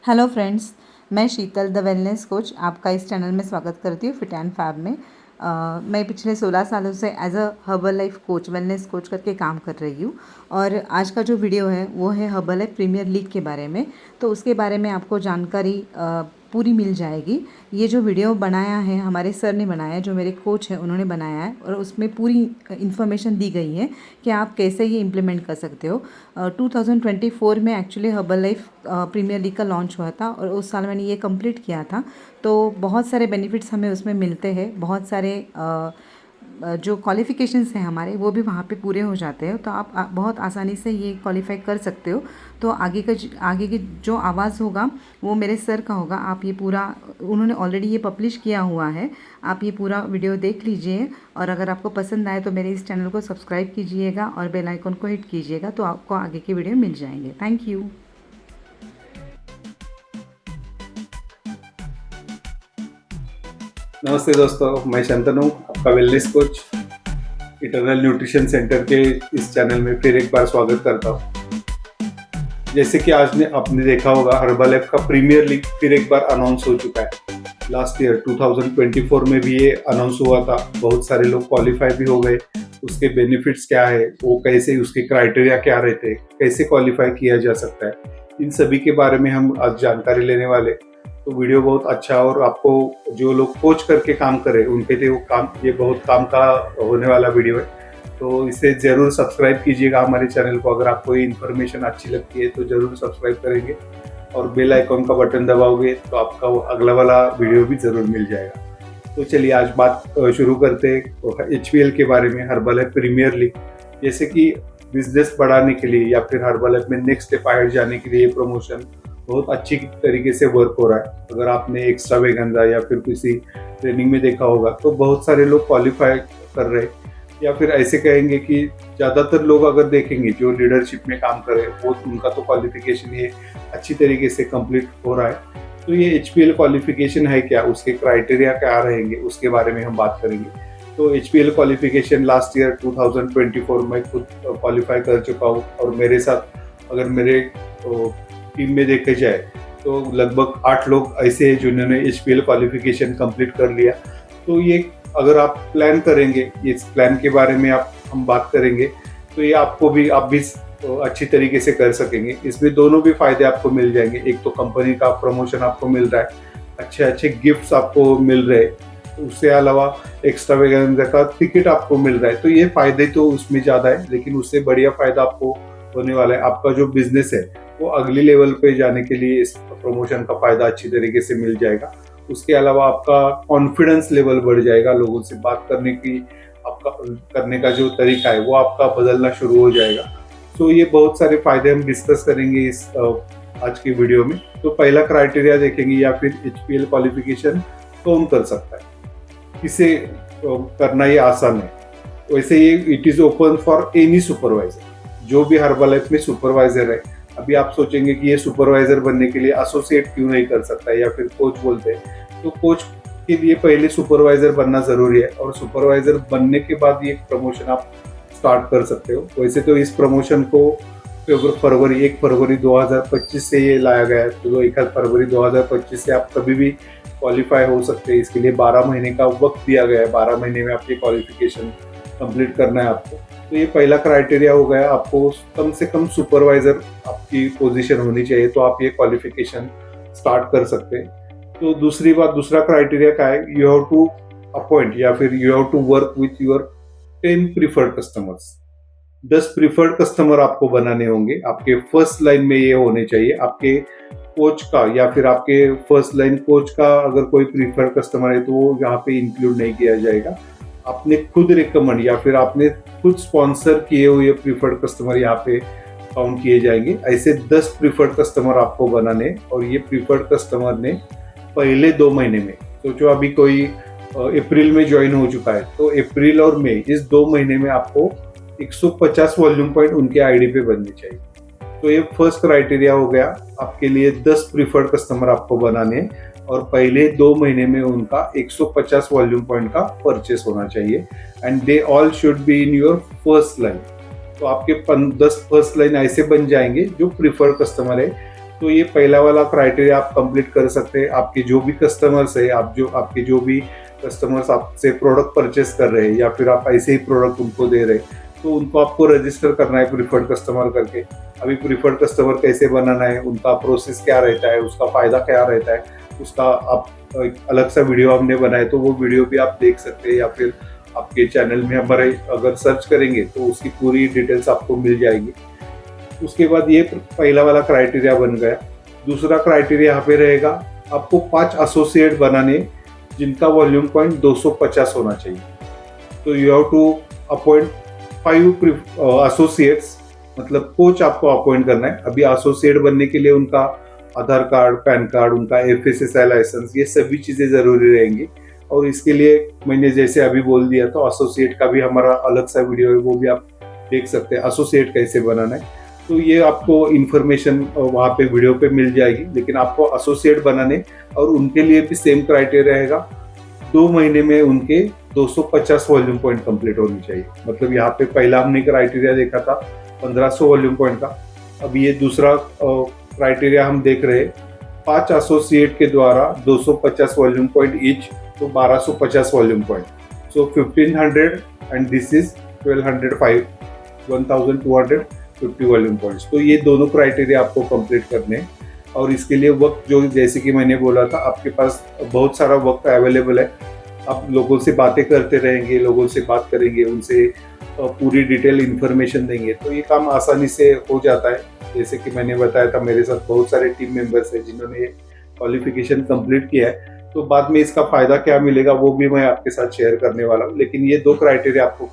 Hello friends, मैं शीतल the wellness coach आपका इस चैनल में स्वागत करती हूँ फिट एंड फैब में। मैं पिछले 16 सालों से as a Herbalife coach wellness coach करके काम कर रही हूँ और आज का जो वीडियो है वो है हर्बल लाइफ प्रीमियर लीग के बारे में। तो उसके बारे में आपको जानकारी पूरी मिल जाएगी। ये जो वीडियो बनाया है हमारे सर ने बनाया है, जो मेरे कोच हैं उन्होंने बनाया है और उसमें पूरी इन्फॉर्मेशन दी गई है कि आप कैसे ये इम्प्लीमेंट कर सकते हो। 2024 में actually Herbalife premier league का लॉन्च हुआ था और उस साल मैंने ये कंप्लीट किया था। तो बहुत सारे बेनिफिट्स हमें उसमें मिलते हैं, बहुत सारे जो क्वालिफ़िकेशंस हैं हमारे वो भी वहाँ पे पूरे हो जाते हैं। तो आप बहुत आसानी से ये क्वालिफाई कर सकते हो। तो आगे की जो आवाज़ होगा वो मेरे सर का होगा। आप ये पूरा, उन्होंने ऑलरेडी ये पब्लिश किया हुआ है, आप ये पूरा वीडियो देख लीजिए और अगर आपको पसंद आए तो मेरे इस चैनल को सब्सक्राइब कीजिएगा और बेल आइकन को हिट कीजिएगा, तो आपको आगे के वीडियो मिल जाएंगे। Thank you. नमस्ते दोस्तों, मैं शंतनु, आपका wellness coach eternal nutrition centre के इस चैनल में फिर एक बार स्वागत करता हूँ। जैसे कि आज आपने देखा होगा, हर्बल लाइफ का प्रीमियर लीग फिर एक बार अनाउंस हो चुका है। लास्ट ईयर 2024 में भी ये अनाउंस हुआ था। बहुत सारे लोग क्वालिफाई भी हो गए। उसके बेनिफिट्स क्या है, वो कैसे, उसके क्राइटेरिया क्या रहते हैं, कैसे क्वालिफाई किया जा सकता है, इन सभी के बारे में हम आज जानकारी लेने वाले। तो वीडियो बहुत अच्छा, और आपको जो लोग कोच करके काम कर रहे हैं उनके लिए ये बहुत काम का होने वाला वीडियो है। तो इसे ज़रूर सब्सक्राइब कीजिएगा हमारे चैनल को। अगर आपको ये इन्फॉर्मेशन अच्छी लगती है तो ज़रूर सब्सक्राइब करेंगे और बेल आइकॉन का बटन दबाओगे तो आपका वो अगला वाला वीडियो भी ज़रूर मिल जाएगा। तो चलिए आज बात शुरू करते हैं HPL के बारे में, हर्बल लाइफ प्रीमियर लीग। जैसे कि बिजनेस बढ़ाने के लिए या फिर हर्बल लाइफ में नेक्स्ट स्टेप आगे जाने के लिए ये प्रमोशन बहुत अच्छी तरीके से वर्क हो रहा है। अगर आपने एक्स्ट्रावेगेंजा या फिर किसी ट्रेनिंग में देखा होगा तो बहुत सारे लोग क्वालिफाई कर रहे हैं, या फिर ऐसे कहेंगे कि ज़्यादातर लोग अगर देखेंगे जो लीडरशिप में काम कर रहे हैं वो उनका तो क्वालिफिकेशन ये अच्छी तरीके से कंप्लीट हो रहा है। तो ये HPL क्वालिफिकेशन है क्या, उसके क्राइटेरिया क्या रहेंगे, उसके बारे में हम बात करेंगे। तो HPL क्वालिफिकेशन लास्ट ईयर 2024 में खुद क्वालिफाई कर चुका हूँ, और मेरे साथ अगर मेरे टीम में देखे जाए तो लगभग 8 लोग ऐसे हैं जिन्होंने HPL क्वालिफिकेशन कंप्लीट कर लिया। तो ये अगर आप प्लान करेंगे, इस प्लान के बारे में हम बात करेंगे, तो ये आप भी अच्छी तरीके से कर सकेंगे। इसमें दोनों भी फायदे आपको मिल जाएंगे। एक तो कंपनी का प्रमोशन आपको मिल रहा है, अच्छे अच्छे गिफ्ट्स आपको मिल रहे हैं, उससे अलावा एक्स्ट्रावेगेंजा का टिकट आपको मिल रहा है। तो ये फायदे तो उसमें ज़्यादा है, लेकिन उससे बढ़िया फायदा आपको होने वाला है। आपका जो बिजनेस है वो अगली लेवल पे जाने के लिए इस प्रमोशन का फायदा अच्छी तरीके से मिल जाएगा। उसके अलावा आपका कॉन्फिडेंस लेवल बढ़ जाएगा, लोगों से बात करने की, आपका करने का जो तरीका है वो आपका बदलना शुरू हो जाएगा। तो ये बहुत सारे फायदे हम डिस्कस करेंगे इस आज की वीडियो में। तो पहला क्राइटेरिया देखेंगे, या फिर HPL क्वालिफिकेशन कौन कर सकता है, इसे करना ये आसान है। वैसे ये it is open for any supervisor, जो भी हर्बल लाइफ में सुपरवाइजर है। अभी आप सोचेंगे कि ये सुपरवाइजर बनने के लिए एसोसिएट क्यों नहीं कर सकता है, या फिर कोच बोलते हैं। तो कोच के लिए पहले सुपरवाइजर बनना जरूरी है, और सुपरवाइजर बनने के बाद ये प्रमोशन आप स्टार्ट कर सकते हो। वैसे तो इस प्रमोशन को 1 फरवरी 2025 से ये लाया गया है। तो 1 फरवरी 2025 से आप कभी भी क्वालिफाई हो सकते हैं। इसके लिए 12 महीने का वक्त दिया गया है। 12 महीने में आप ये क्वालिफिकेशन कंप्लीट करना है आपको। तो ये पहला क्राइटेरिया हो गया, आपको कम से कम सुपरवाइजर आपकी पोजीशन होनी चाहिए, तो आप ये क्वालिफिकेशन स्टार्ट कर सकते हैं। तो दूसरा क्राइटेरिया क्या है, यू हैव टू अपॉइंट या फिर you have to work with your 10 preferred customers. 10 preferred customer आपको बनाने होंगे। आपके फर्स्ट लाइन में ये होने चाहिए। आपके कोच का या फिर आपके फर्स्ट लाइन कोच का अगर कोई प्रीफर्ड कस्टमर है तो वो यहाँ पे इंक्लूड नहीं किया जाएगा। आपने खुद रिकमेंड या फिर आपने खुद स्पॉन्सर किए हुए प्रीफर्ड कस्टमर यहाँ पे काउंट किए जाएंगे। ऐसे 10 प्रीफर्ड कस्टमर आपको बनाने, और ये प्रीफर्ड कस्टमर ने पहले 2 महीने में, सोचो अभी कोई अप्रैल में ज्वाइन हो चुका है, तो अप्रैल और मई इस 2 महीने में आपको 150 वॉल्यूम पॉइंट उनके आईडी पे बनने चाहिए। तो ये फर्स्ट क्राइटेरिया हो गया आपके लिए। 10 प्रीफर्ड कस्टमर आपको बनाने, और पहले 2 महीने में उनका 150 वॉल्यूम पॉइंट का परचेस होना चाहिए, and they all should be in your first line. तो आपके 10 फर्स्ट लाइन ऐसे बन जाएंगे जो प्रीफर्ड कस्टमर है। तो ये पहला वाला क्राइटेरिया आप कंप्लीट कर सकते हैं। आपके जो भी कस्टमर्स है, आपके जो भी कस्टमर्स आपसे प्रोडक्ट परचेस कर रहे हैं या फिर आप ऐसे ही प्रोडक्ट उनको दे रहे हैं, तो उनको आपको रजिस्टर करना है प्रीफर्ड कस्टमर करके। अभी प्रीफर्ड कस्टमर कैसे बनाना है, उनका प्रोसेस क्या रहता है, उसका फायदा क्या रहता है, उसका आप एक अलग सा वीडियो हमने बनाया, तो वो वीडियो भी आप देख सकते हैं या फिर आपके चैनल में हमारे अगर सर्च करेंगे तो उसकी पूरी डिटेल्स आपको मिल जाएगी। उसके बाद ये पहला वाला क्राइटेरिया बन गया। दूसरा क्राइटेरिया यहाँ पे रहेगा, आपको 5 एसोसिएट बनाने जिनका वॉल्यूम पॉइंट 250 होना चाहिए। तो you have to appoint 5 associates, मतलब कोच आपको अपॉइंट करना है। अभी एसोसिएट बनने के लिए उनका आधार कार्ड, पैन कार्ड, उनका FSSAI लाइसेंस, ये सभी चीज़ें ज़रूरी रहेंगी। और इसके लिए मैंने जैसे अभी बोल दिया, तो एसोसिएट का भी हमारा अलग सा वीडियो है, वो भी आप देख सकते हैं एसोसिएट कैसे बनाना है। तो ये आपको इन्फॉर्मेशन वहाँ पे वीडियो पे मिल जाएगी। लेकिन आपको एसोसिएट बनाने और उनके लिए भी सेम क्राइटेरिया रहेगा, 2 महीने में उनके 250 वॉल्यूम पॉइंट कंप्लीट होनी चाहिए। मतलब यहाँ पे पहला हमने क्राइटेरिया देखा था 1500 वॉल्यूम पॉइंट का, अभी ये दूसरा क्राइटेरिया हम देख रहे हैं, 5 एसोसिएट के द्वारा 250 वॉल्यूम पॉइंट ईच, तो 1250 volume point. So 1500 and this is 1205, 1250 volume points. तो ये दोनों क्राइटेरिया आपको कंप्लीट करने हैं। और इसके लिए वक्त, जो जैसे कि मैंने बोला था, आपके पास बहुत सारा वक्त अवेलेबल है। आप लोगों से बातें करते रहेंगे, लोगों से बात करेंगे, उनसे पूरी डिटेल इन्फॉर्मेशन देंगे, तो ये काम आसानी से हो जाता है। जैसे कि मैंने बताया था, मेरे साथ बहुत सारे टीम मेंबर्स हैं जिन्होंने क्वालिफिकेशन कंप्लीट किया है। तो बाद में इसका फायदा क्या मिलेगा वो भी मैं आपके साथ शेयर करने वाला हूँ। लेकिन ये 2 क्राइटेरिया आपको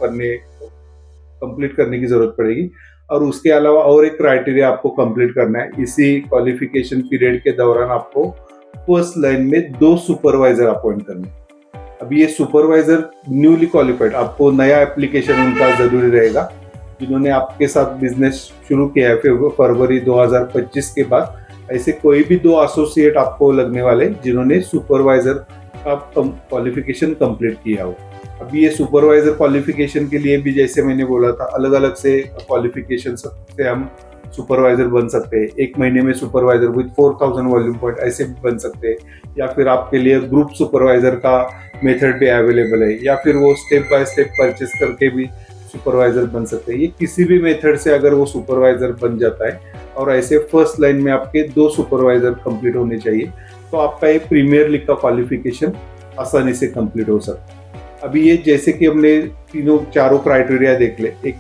कंप्लीट करने की जरूरत पड़ेगी। और उसके अलावा और एक क्राइटेरिया आपको कंप्लीट करना है। इसी क्वालिफिकेशन पीरियड के दौरान आपको फर्स्ट लाइन में 2 सुपरवाइजर अपॉइंट करने। अभी ये सुपरवाइजर न्यूली क्वालिफाइड, आपको नया एप्लीकेशन उनका जरूरी रहेगा, जिन्होंने आपके साथ बिजनेस शुरू किया है फरवरी 2025 के बाद। ऐसे कोई भी 2 एसोसिएट आपको लगने वाले जिन्होंने सुपरवाइजर का क्वालिफिकेशन कंप्लीट किया हो। अभी ये सुपरवाइजर क्वालिफिकेशन के लिए भी, जैसे मैंने बोला था, अलग अलग से क्वालिफिकेशन से हम सुपरवाइजर बन सकते हैं। 1 महीने में सुपरवाइजर विद 4000 वॉल्यूम पॉइंट ऐसे भी बन सकते हैं, या फिर आपके लिए ग्रुप सुपरवाइजर का मेथड भी अवेलेबल है, या फिर वो स्टेप बाय स्टेप परचेस करके भी सुपरवाइजर बन सकते हैं। ये किसी भी मेथड से अगर वो सुपरवाइजर बन जाता है, और ऐसे फर्स्ट लाइन में आपके 2 सुपरवाइजर कंप्लीट होने चाहिए, तो आपका ये प्रीमियर लीग का क्वालिफिकेशन आसानी से कंप्लीट हो सकता है। अभी ये जैसे कि हमने चारों क्राइटेरिया देख ले। एक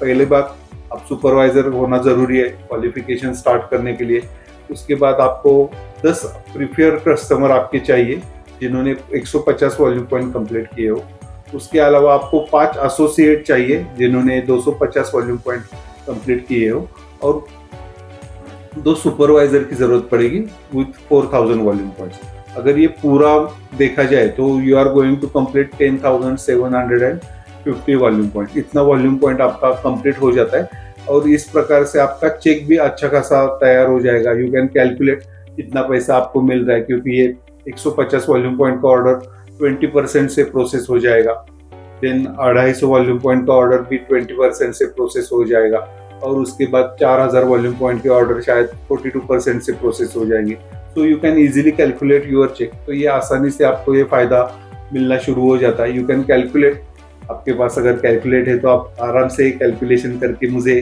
पहले बात, आप सुपरवाइजर होना जरूरी है क्वालिफिकेशन स्टार्ट करने के लिए। उसके बाद आपको 10 प्रीफर कस्टमर आपके चाहिए जिन्होंने 150 वॉल्यूम पॉइंट कंप्लीट किए हो। उसके अलावा आपको 5 एसोसिएट चाहिए जिन्होंने 250 वॉल्यूम पॉइंट कंप्लीट किए हो, और 2 सुपरवाइजर की जरूरत पड़ेगी विथ 4000 वॉल्यूम पॉइंट्स। अगर ये पूरा देखा जाए तो you are going to complete 10,750 volume point. इतना वॉल्यूम पॉइंट आपका कंप्लीट हो जाता है, और इस प्रकार से आपका चेक भी अच्छा खासा तैयार हो जाएगा। यू कैन कैलकुलेट कितना पैसा आपको मिल रहा है, क्योंकि ये 150 वॉल्यूम पॉइंट का ऑर्डर 20% से प्रोसेस हो जाएगा। देन 250 वॉल्यूम पॉइंट का ऑर्डर भी 20% से प्रोसेस हो जाएगा, और उसके बाद 4000 वॉल्यूम पॉइंट के ऑर्डर शायद 42% से प्रोसेस हो जाएंगे। तो you can easily calculate your cheque. तो ये आसानी से आपको ये फायदा मिलना शुरू हो जाता है। यू कैन कैलकुलेट, आपके पास अगर कैलकुलेट है तो आप आराम से कैलकुलेशन करके मुझे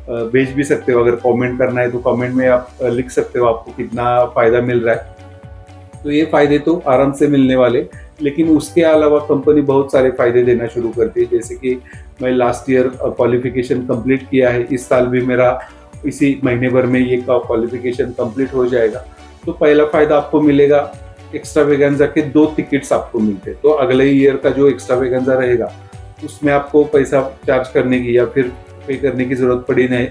भेज भी सकते हो। अगर कमेंट करना है तो कमेंट में आप लिख सकते हो आपको कितना फ़ायदा मिल रहा है। तो ये फ़ायदे तो आराम से मिलने वाले, लेकिन उसके अलावा कंपनी बहुत सारे फ़ायदे देना शुरू करती है। जैसे कि मैं लास्ट ईयर क्वालिफिकेशन कंप्लीट किया है, इस साल भी मेरा इसी महीने भर में ये क्वालिफिकेशन कंप्लीट हो जाएगा। तो पहला फ़ायदा आपको मिलेगा, एक्स्ट्रावेगेंजा के 2 टिकट्स आपको मिलते हैं। तो अगले ईयर का जो एक्स्ट्रावेगेंजा रहेगा उसमें आपको पैसा चार्ज करने की या फिर पे करने की जरूरत पड़ी नहीं।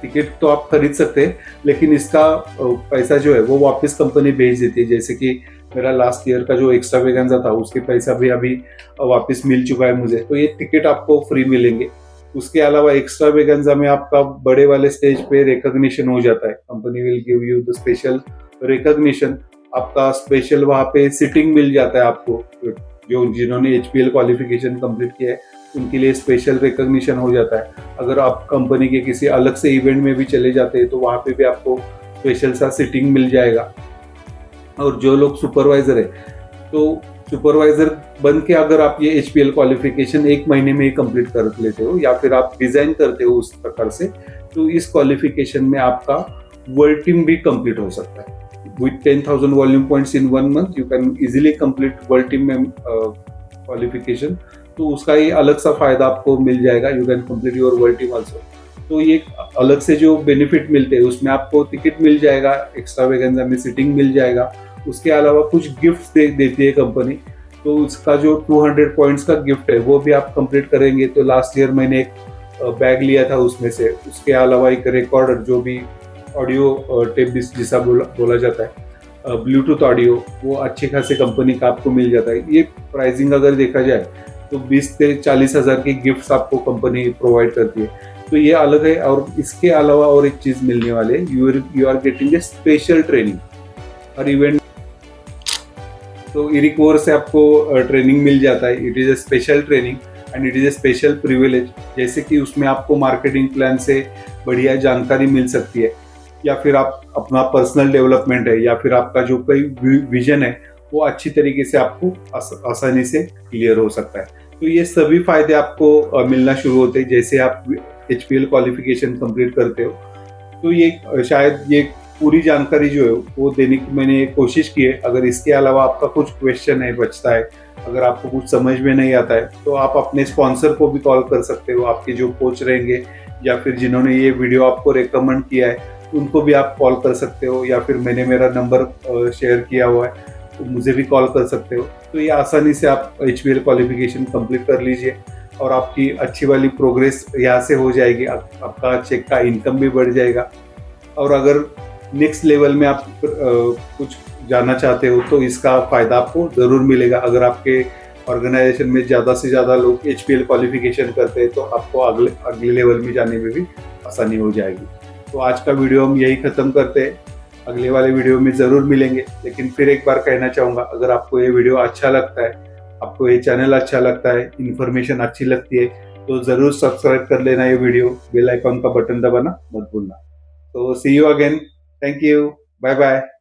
टिकट तो आप खरीद सकते हैं, लेकिन इसका पैसा जो है वो वापस कंपनी भेज देती है। जैसे कि मेरा लास्ट ईयर का जो एक्स्ट्रावेगेंजा था उसके पैसा भी अभी वापस मिल चुका है मुझे। तो ये टिकट आपको फ्री मिलेंगे। उसके अलावा एक्स्ट्रावेगेंजा में आपका बड़े वाले स्टेज पे रिकॉग्निशन हो जाता है। Company will give you the special recognition. आपका स्पेशल वहाँ पे सिटिंग मिल जाता है आपको। जो जिन्होंने HPL क्वालिफिकेशन कंप्लीट किया है उनके लिए स्पेशल रिकॉग्निशन हो जाता है। अगर आप कंपनी के किसी अलग से इवेंट में भी चले जाते हैं तो वहाँ पे भी आपको स्पेशल सा सिटिंग मिल जाएगा। और जो लोग सुपरवाइजर है, तो सुपरवाइजर बन के अगर आप ये HPL क्वालिफिकेशन 1 महीने में ही कंप्लीट कर लेते हो या फिर आप डिजाइन करते हो उस प्रकार से, तो इस क्वालिफिकेशन में आपका वर्ल्ड टीम भी कंप्लीट हो सकता है। With 10,000 volume points in 1 month you can easily complete world team में क्वालिफिकेशन। तो उसका ये अलग सा फायदा आपको मिल जाएगा, you can complete your world team also. तो ये अलग से जो बेनिफिट मिलते हैं उसमें आपको टिकट मिल जाएगा, एक्स्ट्रावेगेंजा में सीटिंग मिल जाएगा, उसके अलावा कुछ गिफ्ट देती है कंपनी। तो उसका जो 200 पॉइंट्स का गिफ्ट है वो भी आप कंप्लीट करेंगे। तो लास्ट ईयर मैंने एक बैग लिया था उसमें से, उसके अलावा एक रिकॉर्डर जो भी ऑडियो टेप जिसा बोला जाता है, ब्लूटूथ ऑडियो, वो अच्छे खासे कंपनी का आपको मिल जाता है। ये प्राइसिंग अगर देखा जाए तो 20 से 40 हज़ार की गिफ्ट्स आपको कंपनी प्रोवाइड करती है। तो ये अलग है। और इसके अलावा और एक चीज़ मिलने वाले है, you are getting a special training और इवेंट। तो इरिकोर से आपको ट्रेनिंग मिल जाता है। It is a special training and it is a special privilege. जैसे कि उसमें आपको मार्केटिंग प्लान से बढ़िया जानकारी मिल सकती है, या फिर आप अपना पर्सनल डेवलपमेंट है, या फिर आपका जो कोई विजन है वो अच्छी तरीके से आपको आसानी से क्लियर हो सकता है। तो ये सभी फायदे आपको मिलना शुरू होते हैं जैसे आप HPL क्वालिफिकेशन कंप्लीट करते हो। तो ये शायद ये पूरी जानकारी जो है वो देने की मैंने कोशिश की है। अगर इसके अलावा आपका कुछ क्वेश्चन है, बचता है, अगर आपको कुछ समझ में नहीं आता है, तो आप अपने स्पॉन्सर को भी कॉल कर सकते हो। आपके जो कोच रहेंगे या फिर जिन्होंने ये वीडियो आपको रेकमेंड किया है उनको भी आप कॉल कर सकते हो, या फिर मैंने मेरा नंबर शेयर किया हुआ है तो मुझे भी कॉल कर सकते हो। तो ये आसानी से आप HPL क्वालिफिकेशन कंप्लीट कर लीजिए और आपकी अच्छी वाली प्रोग्रेस यहाँ से हो जाएगी। आपका चेक का इनकम भी बढ़ जाएगा। और अगर नेक्स्ट लेवल में आप कुछ जानना चाहते हो तो इसका फ़ायदा आपको ज़रूर मिलेगा। अगर आपके ऑर्गेनाइजेशन में ज़्यादा से ज़्यादा लोग HPL क्वालिफिकेशन करते हैं तो आपको अगले लेवल में जाने में भी आसानी हो जाएगी। तो आज का वीडियो हम यही ख़त्म करते हैं। अगले वाले वीडियो में ज़रूर मिलेंगे। लेकिन फिर एक बार कहना चाहूँगा, अगर आपको ये वीडियो अच्छा लगता है, आपको ये चैनल अच्छा लगता है, इन्फॉर्मेशन अच्छी लगती है, तो ज़रूर सब्सक्राइब कर लेना ये वीडियो, बेल आइकॉन का बटन दबाना मत भूलना। तो see you again. Thank you. Bye bye.